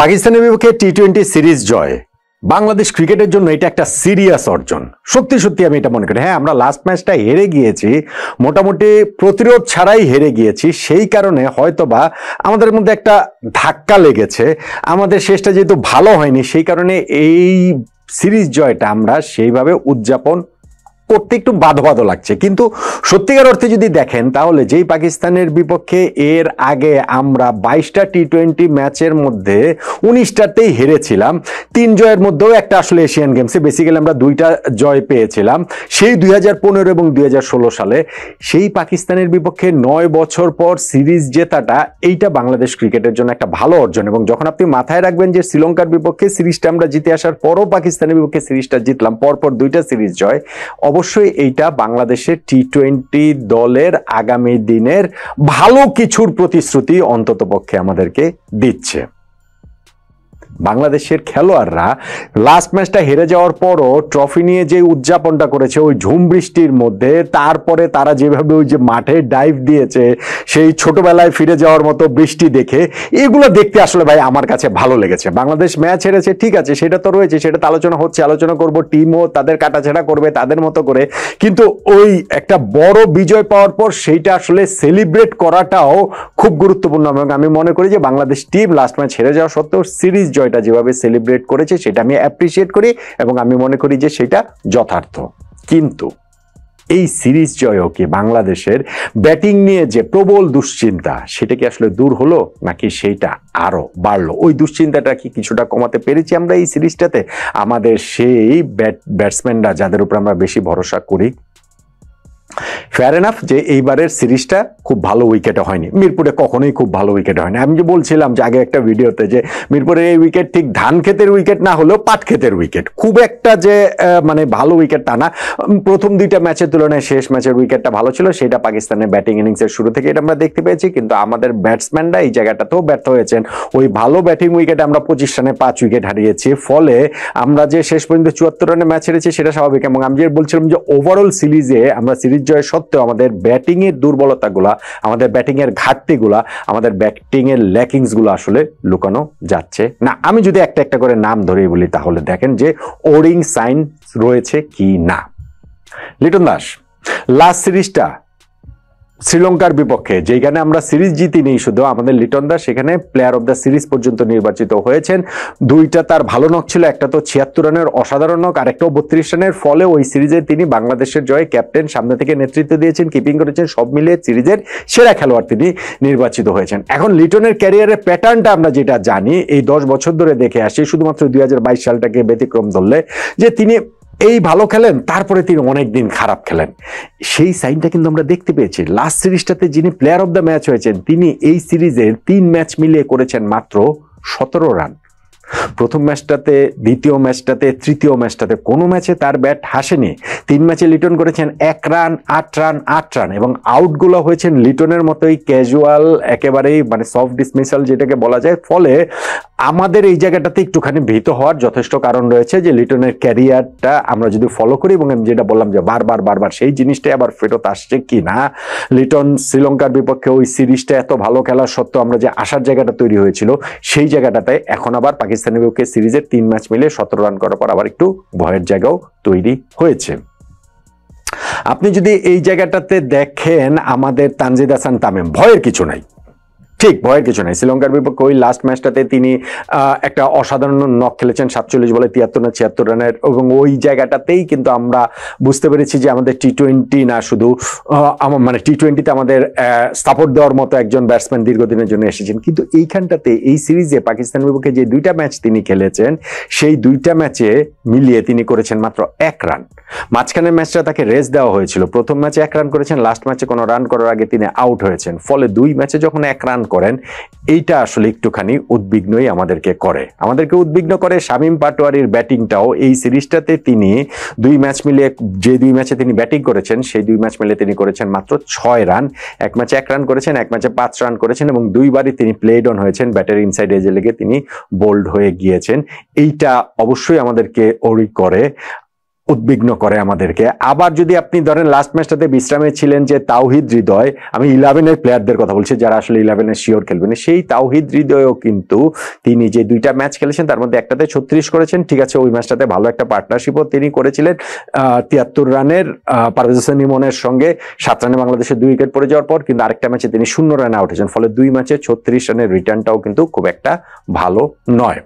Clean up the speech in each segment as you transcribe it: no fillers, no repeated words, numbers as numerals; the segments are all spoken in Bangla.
পাকিস্তানের বিপক্ষে টি-20 সিরিজ জয় বাংলাদেশ ক্রিকেটের জন্য এটা একটা সিরিয়াস অর্জন। সত্যি সত্যি আমি এটা মনে করি। হ্যাঁ, আমরা লাস্ট ম্যাচটা হেরে গিয়েছি, মোটামুটি প্রতিরোধ ছাড়াই হেরে গিয়েছি, সেই কারণে হয়তোবা আমাদের মধ্যে একটা ধাক্কা লেগেছে। আমাদের শেষটা যেহেতু ভালো হয়নি, সেই কারণে এই সিরিজ জয়টা আমরা সেইভাবে উদযাপন করতে একটু বাধো লাগছে। কিন্তু সত্যিকার অর্থে যদি দেখেন, তাহলে যেই পাকিস্তানের বিপক্ষে এর আগে আমরা 22টা টি-20 ম্যাচের মধ্যে 19টাতেই হেরেছিলাম, 3 জয়ের মধ্যেও একটা আসলে এশিয়ান গেমসে বেসিক্যালি আমরা 2টা জয় পেয়েছিলাম, সেই 2015 এবং 2016 সালে। সেই পাকিস্তানের বিপক্ষে 9 বছর পর সিরিজ জেতাটা, এইটা বাংলাদেশ ক্রিকেটের জন্য একটা ভালো অর্জন। এবং যখন আপনি মাথায় রাখবেন যে শ্রীলঙ্কার বিপক্ষে সিরিজটা আমরা জিতে আসার পরও পাকিস্তানের বিপক্ষে সিরিজটা জিতলাম, পরপর 2টা সিরিজ জয়, অবশ্যই এইটা বাংলাদেশের টি-20 দলের আগামী দিনের ভালো কিছুর প্রতিশ্রুতি অন্ততপক্ষে আমাদেরকে দিচ্ছে। বাংলাদেশের খেলোয়াড়রা লাস্ট ম্যাচটা হেরে যাওয়ার পরও ট্রফি নিয়ে যে উদযাপনটা করেছে ওই ঝুম বৃষ্টির মধ্যে, তারপরে তারা যেভাবে ওই যে মাঠে ডাইভ দিয়েছে সেই ছোটবেলায় ফিরে যাওয়ার মতো বৃষ্টি দেখে, এগুলো দেখতে আসলে ভাই আমার কাছে ভালো লেগেছে। বাংলাদেশ ম্যাচ হেরেছে, ঠিক আছে, সেটা তো রয়েছে, সেটা তো আলোচনা হচ্ছে, আলোচনা করব, টিমও তাদের কাটাছেড়া করবে তাদের মতো করে, কিন্তু ওই একটা বড় বিজয় পাওয়ার পর সেইটা আসলে সেলিব্রেট করাটাও খুব গুরুত্বপূর্ণ। এবং আমি মনে করি যে বাংলাদেশ টিম লাস্ট ম্যাচ হেরে যাওয়া সত্ত্বেও সিরিজ জয়টা যেভাবে সেলিব্রেট করেছে সেটা আমি অ্যাপ্রিসিয়েট করি এবং আমি মনে করি যে সেটা যথার্থ। কিন্তু এই সিরিজ জয়ও কি বাংলাদেশের ব্যাটিং নিয়ে যে প্রবল দুশ্চিন্তা, সেটা কি আসলে দূর হলো, নাকি সেইটা আরো বাড়লো? ওই দুশ্চিন্তাটা কি কিছুটা কমাতে পেরেছি আমরা এই সিরিজটাতে? আমাদের সেই ব্যাটসম্যানরা যাদের উপর আমরা বেশি ভরসা করি, ফেয়ার এনাফ যে এইবারের সিরিজটা খুব ভালো উইকেটে হয়নি, মিরপুরে কখনোই খুব ভালো উইকেট হয়নি। আমি যে বলছিলাম যে আগে একটা ভিডিওতে যে মিরপুরের এই উইকেট ঠিক ধান ক্ষেতের উইকেট না হলেও পাট ক্ষেতের উইকেট, খুব একটা যে মানে ভালো উইকেট তা না। প্রথম 2টা ম্যাচের তুলনায় শেষ ম্যাচের উইকেটটা ভালো ছিল, সেটা পাকিস্তানের ব্যাটিং ইনিংসের শুরু থেকে এটা আমরা দেখতে পেয়েছি। কিন্তু আমাদের ব্যাটসম্যানরা এই জায়গাটাতেও ব্যর্থ হয়েছেন। ওই ভালো ব্যাটিং উইকেটে আমরা 25 রানে 5 উইকেট হারিয়েছি, ফলে আমরা যে শেষ পর্যন্ত 74 রানে ম্যাচ হেরেছি সেটা স্বাভাবিক। এবং আমি যে বলছিলাম যে ওভারঅল সিরিজে আমরা সিরিজ জয় সত্ত্বেও আমাদের ব্যাটিং এর দুর্বলতাগুলা, আমাদের ব্যাটিং এর ঘাটতিগুলা, আমাদের ব্যাটিং এর ল্যাকিংস গুলো আসলে লুকানো যাচ্ছে না। আমি যদি একটা একটা করে নাম ধরেই বলি, তাহলে দেখেন যে ওরিং সাইন রয়েছে কি না। লিটন দাস লাস্ট সিরিজটা শ্রীলঙ্কার বিপক্ষে, যেখানে আমরা সিরিজ জিতিনি শুধু, আমাদের লিটন দাস সেখানে প্লেয়ার অফ দ্য সিরিজ পর্যন্ত নির্বাচিত হয়েছেন। 2টা তার ভালো নক ছিল, একটা তো 76 রানের অসাধারণ নক, আর একটাও 32 রানের। ফলে ওই সিরিজে তিনি বাংলাদেশের জয়ে ক্যাপ্টেন, সামনে থেকে নেতৃত্ব দিয়েছেন, কিপিং করেছেন, সব মিলিয়ে সিরিজের সেরা খেলোয়াড় তিনি নির্বাচিত হয়েছেন। এখন লিটনের ক্যারিয়ারের প্যাটার্নটা আমরা যেটা জানি, এই 10 বছর ধরে দেখে আসি, শুধুমাত্র 2022 সালটাকে ব্যতিক্রম ধরলে, যে তিনি এই ভালো খেলেন, তারপরে তিনি অনেকদিন খারাপ খেলেন। সেই সাইনটা কিন্তু আমরা দেখতে পেয়েছি লাস্ট সিরিজটাতে। যিনি প্লেয়ার অফ দ্য ম্যাচ হয়েছেন, তিনি এই সিরিজের 3 ম্যাচ মিলিয়ে করেছেন মাত্র 17 রান। প্রথম ম্যাচটাতে, দ্বিতীয় ম্যাচটাতে, তৃতীয় ম্যাচটাতে কোনো ম্যাচে তার ব্যাট হাসেনি। 3 ম্যাচে লিটন করেছেন 1 রান, 8 রান, 8 রান, এবং আউটগুলো হয়েছেন লিটনের মতোই ক্যাজুয়াল, একেবারেই মানে সফট ডিসমিসাল যেটাকে বলা যায়। ফলে আমাদের এই জায়গাটাতে একটুখানি ভীত হওয়ার যথেষ্ট কারণ রয়েছে যে লিটনের ক্যারিয়ারটা আমরা যদি ফলো করি, এবং আমি যেটা বললাম যে বারবার সেই জিনিসটাই আবার ফেরত আসছে কি না। লিটন শ্রীলঙ্কার বিপক্ষে ওই সিরিজটা এত ভালো খেলার সত্ত্বেও আমরা যে আসার জায়গাটা তৈরি হয়েছিল, সেই জায়গাটাতে এখন আবার পাকিস্তানের বিপক্ষে সিরিজের 3 ম্যাচ মিলে 17 রান করার পর আবার একটু ভয়ের জায়গাও তৈরি হয়েছে। আপনি যদি এই জায়গাটাতে দেখেন, আমাদের তানজিদ হাসান তামিম, ভয়ের কিছু নাই, ঠিক ভয়ের কিছু নাই। শ্রীলঙ্কার বিপক্ষে ওই লাস্ট ম্যাচটাতে তিনি একটা অসাধারণ নক খেলেছেন, 47 বলে 73 না 76 রানের, এবং ওই জায়গাটাতেই কিন্তু আমরা বুঝতে পেরেছি যে আমাদের টি-20 না শুধু মানে টি-20তে আমাদের সাপোর্ট দেওয়ার মতো একজন ব্যাটসম্যান দীর্ঘদিনের জন্য এসেছেন। কিন্তু এইখানটাতে এই সিরিজে পাকিস্তানের বিপক্ষে যে 2টা ম্যাচ তিনি খেলেছেন, সেই 2টা ম্যাচে মিলিয়ে তিনি করেছেন মাত্র 1 রান। মাঝখানের ম্যাচটা তাকে রেস্ট দেওয়া হয়েছিল, প্রথম ম্যাচে 1 রান করেছেন, লাস্ট ম্যাচে কোনো রান করার আগে তিনি আউট হয়েছেন। ফলে 2 ম্যাচে যখন 1 রান করেন, এইটা আসলে একটুখানি উদ্বিগ্নই আমাদেরকে উদ্বিগ্ন করে। শামীম পাটোয়ারির ব্যাটিংটাও এই সিরিজটাতে তিনি 2 ম্যাচ মিলিয়ে, যে 2 ম্যাচে তিনি ব্যাটিং করেছেন, সেই 2 ম্যাচ মিলে তিনি করেছেন মাত্র 6 রান। 1 ম্যাচে 1 রান করেছেন, 1 ম্যাচে 5 রান করেছেন, এবং 2বারই তিনি প্লেড অন হয়েছেন, ব্যাটের ইনসাইড এজে লেগে তিনি বোল্ড হয়ে গিয়েছেন। এইটা অবশ্যই আমাদেরকে ওরি করে। উদ্বিগ্ন করে আমাদেরকে। আবার যদি আপনি ধরেন লাস্ট ম্যাচটাতে বিশ্রামে ছিলেন যে তাওহিদ হৃদয়, আমি 11-এর প্লেয়ারদের কথা বলছি যারা আসলে 11-এ শিওর খেলবেন, সেই তাওহিদ হৃদয়ও কিন্তু তিনি যে 2টা ম্যাচ খেলেছেন তার মধ্যে একটাতে 36 করেছেন, ঠিক আছে, ওই ম্যাচটাতে ভালো একটা পার্টনারশিপও তিনি করেছিলেন 73 রানের পারভেজ হোসেন ইমনের সঙ্গে, 7 রানে বাংলাদেশের 2 উইকেট পড়ে যাওয়ার পর, কিন্তু আরেকটা ম্যাচে তিনি 0 রানে আউট হয়েছেন, ফলে 2 ম্যাচে 36 রানের রিটার্নটাও কিন্তু খুব একটা ভালো নয়।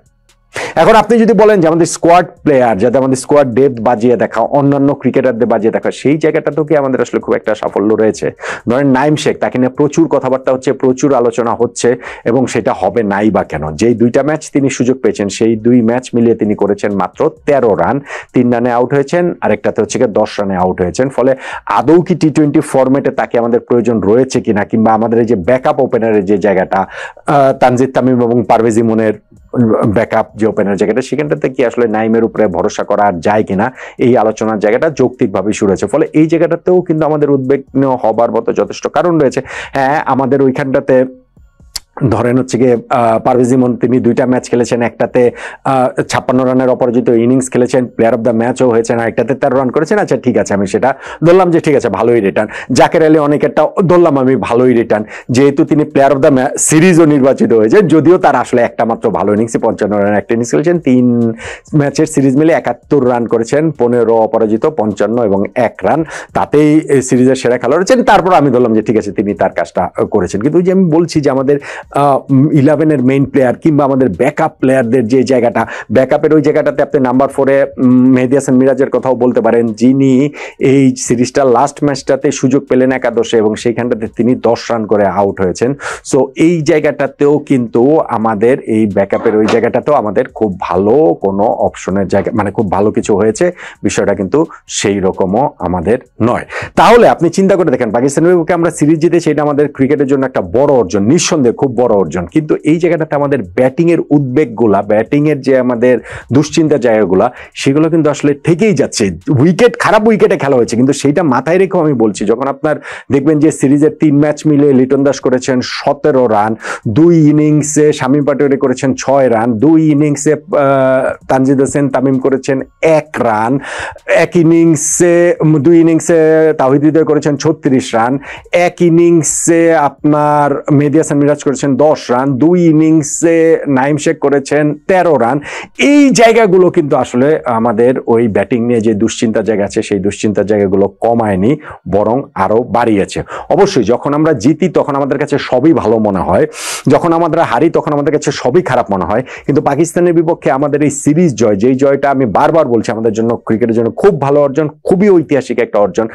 এখন আপনি যদি বলেন যে আমাদের স্কোয়াড প্লেয়ার, যাতে আমাদের স্কোয়াড ডেপথ বাজিয়ে দেখা, অন্যান্য ক্রিকেটারদের বাজিয়ে দেখা, সেই জায়গাটাতেও কি আমাদের আসলে খুব একটা সাফল্য রয়েছে? ধরেন নাইম শেখ, তাকে নিয়ে প্রচুর কথাবার্তা হচ্ছে, প্রচুর আলোচনা হচ্ছে, এবং সেটা হবে নাই বা কেন? যেই 2টা ম্যাচ তিনি সুযোগ পেয়েছেন সেই 2 ম্যাচ মিলিয়ে তিনি করেছেন মাত্র 13 রান, 3 রানে আউট হয়েছেন, আরেকটাতে হচ্ছে 10 রানে আউট হয়েছেন। ফলে আদৌ কি টি-20 ফরম্যাটে তাকে আমাদের প্রয়োজন রয়েছে কিনা, কিংবা আমাদের এই যে ব্যাকআপ ওপেনারের যে জায়গাটা, তানজিদ তামিম এবং পারভেজ ইমনের ব্যাকআপ যে ওপেনার জায়গাটা, সেখানটাতে কি আসলে নাইমের উপরে ভরসা করা যায় কিনা, এই আলোচনার জায়গাটা যৌক্তিকভাবে শুরু হয়েছে। ফলে এই জায়গাটাতেও কিন্তু আমাদের উদ্বিগ্ন হবার মতো যথেষ্ট কারণ রয়েছে। হ্যাঁ, আমাদের ওইখানটাতে ধরেন হচ্ছে গিয়ে পারভেজ ইমন তিনি 2টা ম্যাচ খেলেছেন, একটাতে 56 রানের অপরাজিত ইনিংস খেলেছেন, প্লেয়ার অফ দ্য ম্যাচও হয়েছেন, আর একটাতে 13 রান করেছেন, আচ্ছা ঠিক আছে, আমি সেটা ধরলাম যে ঠিক আছে, ভালোই রিটার্ন। জাকের আলী অনেকেরটা ধরলাম আমি ভালোই রিটার্ন, যেহেতু তিনি প্লেয়ার অফ দ্য সিরিজও নির্বাচিত হয়েছেন, যদিও তার আসলে একটা মাত্র ভালো ইনিংসে 55 রানের একটা ইনিংস খেলেছেন, 3 ম্যাচের সিরিজ মিলে 71 রান করেছেন, 15 অপরাজিত, 55 এবং 1 রান, তাতেই সিরিজের সেরা খেলোয়াড় হচ্ছেন। তারপর আমি ধরলাম যে ঠিক আছে, তিনি তার কাজটা করেছেন। কিন্তু যে আমি বলছি যে আমাদের 11-এর মেইন প্লেয়ার কিংবা আমাদের ব্যাকআপ প্লেয়ারদের যে জায়গাটা, ব্যাকআপের ওই জায়গাটাতে আপনি নাম্বার 4-এ মেহেদী হাসান মিরাজের কথাও বলতে পারেন, যিনি এই সিরিজটা লাস্ট ম্যাচটাতে সুযোগ পেলেন একাদশে, এবং সেইখানটাতে তিনি 10 রান করে আউট হয়েছেন। সো এই জায়গাটাতেও কিন্তু আমাদের এই ব্যাকআপের ওই জায়গাটাতেও আমাদের খুব ভালো কোনো অপশনের জায়গা, মানে খুব ভালো কিছু হয়েছে, বিষয়টা কিন্তু সেই রকমও আমাদের নয়। তাহলে আপনি চিন্তা করে দেখেন, পাকিস্তানের বিপক্ষে আমরা সিরিজ জিতে, সেটা আমাদের ক্রিকেটের জন্য একটা বড় অর্জন, নিঃসন্দেহে খুব বড় অর্জন। কিন্তু এই জায়গাটাতে আমাদের ব্যাটিং এর উদ্বেগগুলা, ব্যাটিং এর যে আমাদের দুশ্চিন্তার জায়গাগুলা, সেগুলো কিন্তু আসলে থেকেই যাচ্ছে। উইকেট, খারাপ উইকেটে খেলা হয়েছে, কিন্তু সেইটা মাথায় রেখেও আমি বলছি, যখন আপনার দেখবেন যে সিরিজের 3 ম্যাচ মিলে লিটন দাস করেছেন 17 রান, 2 ইনিংসে শামীম পাটোয়ারি করেছেন 6 রান, 2 ইনিংসে তানজিদ হোসেন তামিম করেছেন 1 রান, 2 ইনিংসে তাওহিদ হৃদয় করেছেন 36 রান, 1 ইনিংসে আপনার মেহেদী হাসান মিরাজ করেছেন 10 রান, 2 ইনিংসে নাইম শেখ করেছেন 13 রান। এই জায়গাগুলো কিন্তু আসলে আমাদের ওই ব্যাটিং নিয়ে যে দুশ্চিন্তার জায়গা আছে, সেই দুশ্চিন্তার জায়গাগুলো কমায়নি, বরং আরো বাড়িয়েছে। অবশ্যই যখন আমরা জিতি তখন আমাদের কাছে সবই ভালো মনে হয়, যখন আমরা হারি তখন আমাদের কাছে সবই খারাপ মনে হয়। কিন্তু পাকিস্তানের বিপক্ষে আমাদের এই সিরিজ জয়, যেই জয়টা আমি বারবার বলছি আমাদের জন্য, ক্রিকেটের জন্য খুব ভালো অর্জন, খুবই ঐতিহাসিক একটা অর্জন,